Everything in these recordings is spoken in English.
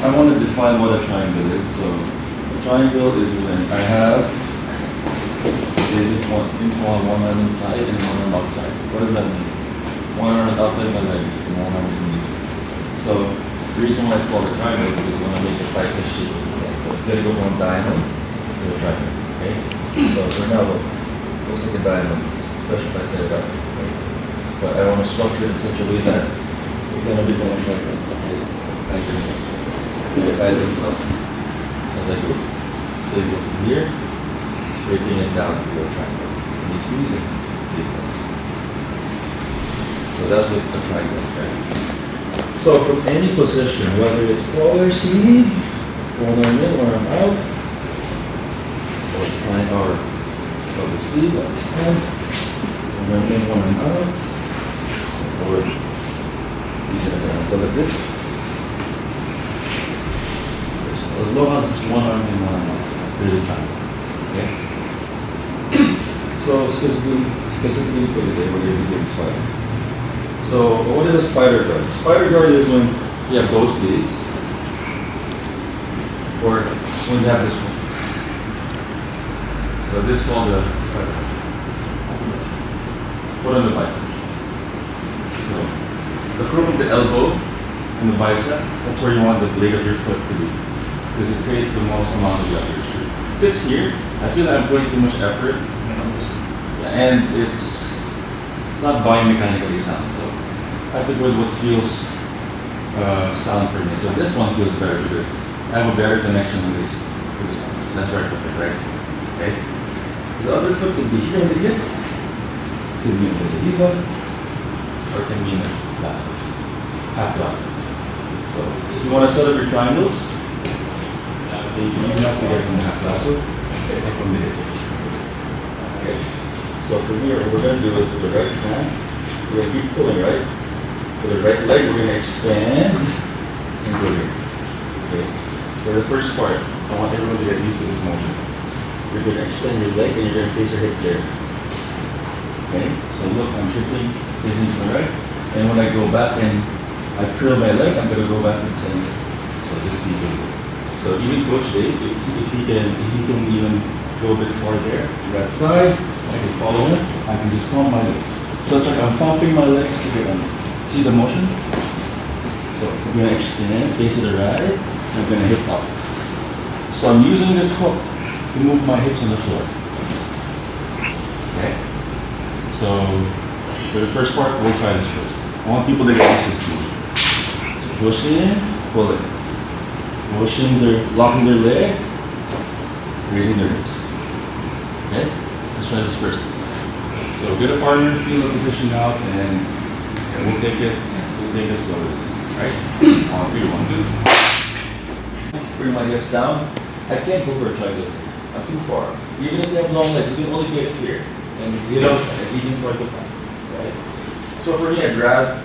I want to define what a triangle is. So a triangle is when I have one arm inside and one arm outside. What does that mean? One arm is outside my legs and one arm is in the middle. So the reason why it's called a triangle is because when I make a triangle shape, so it's going to go from a diamond to a triangle. Okay? So for now, it looks like a diamond, especially if I set it up. Okay? But I want to structure it in such a way that it's going to become a triangle. Okay? Like this. It guides itself as I go. So you go from here, scraping it down to a triangle. And you squeeze it, it comes. So that's what a triangle is. Right? So from any position, whether it's collar sleeve, one arm in, one arm out, or triangle, collar sleeve, like so, one arm in, one arm out, or using it around like this. As long as it's one arm in, one arm out, there's a triangle. Okay? So specifically for the day, we're going to be doing spider. So what is a spider guard? Spider guard is when you have both sleeves, or when you have this one. So this is called a spider guard. Foot on the bicep. So the crook of the elbow and the bicep, that's where you want the blade of your foot to be, because it creates the most amount of leverage. If it's here, I feel like I'm putting too much effort, and it's not biomechanically sound. So I have to go with what feels sound for me. So this one feels better because I have a better connection with this one. So that's where I put my right foot. Okay. The other foot could be here in the hip, could be in the diva, or it can be in the lasso, half lasso. So if you want to set up your triangles, you have to get it from the half lasso or from the hip. Okay. So from here, what we're going to do is with the right hand, we're going to keep pulling, right? With the right leg, we're going to expand and go here. Okay. For the first part, I want everyone to get used to this motion. You're going to extend your leg and you're going to face your hip there. Okay. So look, I'm shifting, facing to the right. And when I go back and I curl my leg, I'm going to go back to the center. So this deepens. So even Coach Dave, if he can even go a bit far there, that side, I can follow him, I can just pump my legs. So it's like I'm pumping my legs to get under. See the motion? So I'm going to extend, face to the right, I'm going to hip up. So I'm using this hook to move my hips on the floor. Okay? So for the first part, we'll try this first. I want people to get used to this motion. So push in, pull it. Locking their leg, raising their hips. Okay? Let's try this first. So get a partner, feel the position out, and we'll take it slowly. Right? 3, 1, 2. Bring my hips down. I can't go for a triangle. I'm too far. Even if you have long legs, you can only get it here. And you know, you can start to pass. Right? So for me, I grab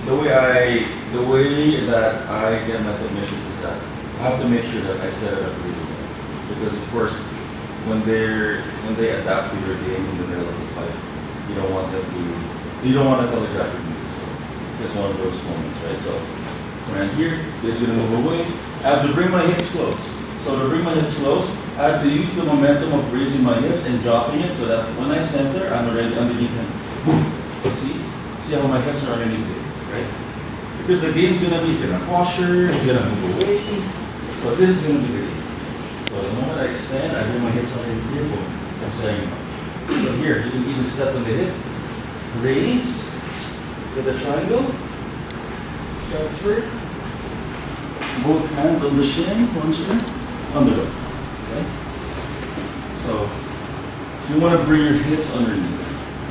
the way that I get my submissions is that I have to make sure that I set it up really well. Because of course, when they adapt to your game in the middle of the fight, you don't want to telegraph your moves. So it's one of those moments, right? So when I'm here, they're gonna move away. I have to bring my hips close. So to bring my hips close, I have to use the momentum of raising my hips and dropping it so that when I center, I'm already underneath him. Boom. See how my hips are underneath this, right? Because the game's gonna be, he's gonna posture, he's gonna move away. So this is going to be the game. So the moment I extend, I bring my hips underneath here, boom. I'm saying, so here, you can even step on the hip, raise, with a triangle, transfer, both hands on the shin, one shin, underhook. Okay? So you want to bring your hips underneath.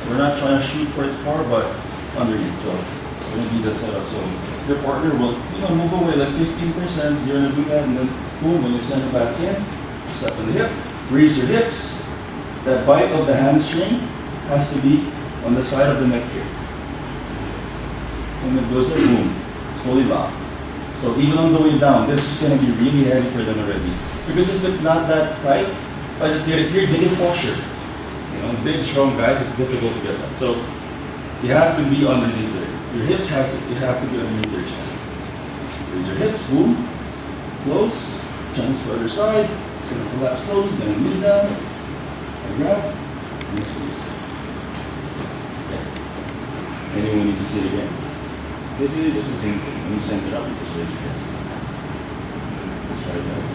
We're not trying to shoot for it far, but underneath. So it's going to be the setup. So your partner will, move away like 15%. You're going to do that, and then boom, when you send it back in, step on the hip, raise your hips. That bite of the hamstring has to be on the side of the neck here. When it goes there, boom, it's fully locked. So even on the way down, this is going to be really heavy for them already. Because if it's not that tight, if I just get it here, they get posture. Big, strong guys, it's difficult to get that. So you have to be underneath there. Your hips have to be underneath your chest. Raise your hips, boom, close, chance for other side. It's gonna collapse slowly, it's gonna knee down, and grab, and squeeze. Okay. Anyone need to see it again? Basically just the same thing. When you center up, you just raise your hips. Let's try it, guys.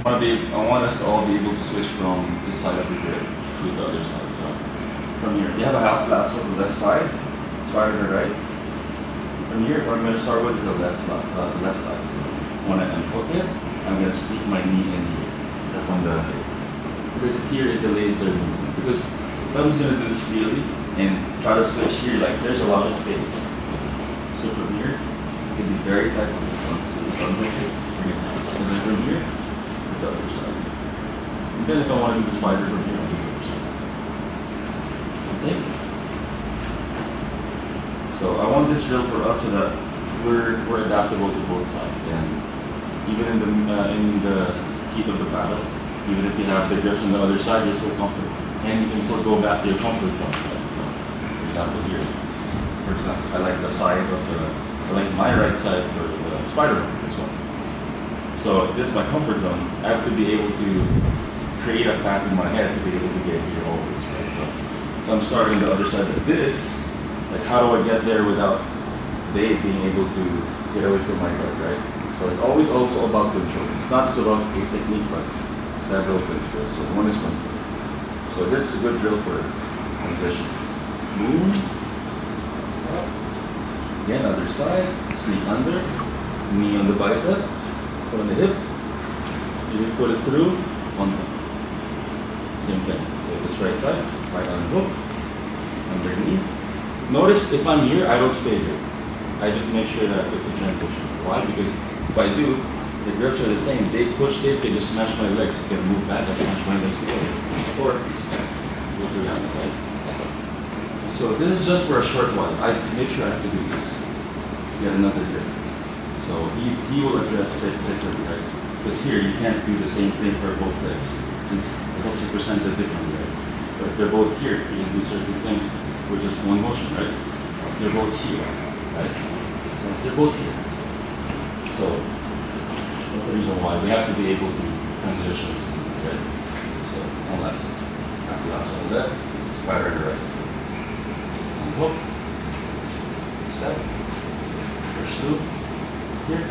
1, 2, 1, 2. I want us to all be able to switch from this side of the grip to the other side. So from here, if you have a half lasso on the left side, spider to the right. From here, what I'm going to start with is the left side. So when I unhook it, I'm going to sneak my knee in here, step on the hip. Because here it delays their movement. Because if I'm just going to do this freely and try to switch here, like there's a lot of space. So from here, you can be very tight on this one. So unhook it, bring it down. And then from here, the other side. And then if I want to do the spider from here, I'll do the other side. Same. So I want this drill for us so that we're adaptable to both sides. And even in the heat of the battle, even if you have the grips on the other side, you're still comfortable. And you can still go back to your comfort zone. So for example here, I like the side of I like my right side for the spider hook, this one. So this is my comfort zone. I have to be able to create a path in my head to be able to get here always, right? So if I'm starting the other side like this, like how do I get there without they being able to get away from my guard, right? So it's always also about control. It's not just about a technique, but several principles. So one is control. So this is a good drill for transitions. Move. Up. Again, other side. Sneak under. Knee on the bicep. Put on the hip. You put it through. On the same thing. So this right side. Right on hook. Underneath. Notice if I'm here, I don't stay here. I just make sure that it's a transition. Why? Because if I do, the grips are the same. They push it, they just smash my legs. It's gonna move back, I smash my legs together. Or go through down, right? So this is just for a short while. I make sure I have to do this. Get another grip. So he will address it differently, right? Because here you can't do the same thing for both legs, since the hooks are presented differently, right? But if they're both here, you can do certain things with just one motion, right? If they're both here, right? Or if they're both here. So that's the reason why we have to be able to transition, right? So one last. Half lasso on the left, spider on the right. Unhook. Step. Push through. Here.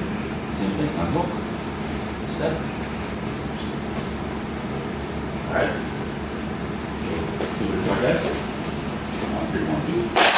Same thing. Unhook. Step. Push through. Alright. So let's see what the guys. 1, 3, 1, 2.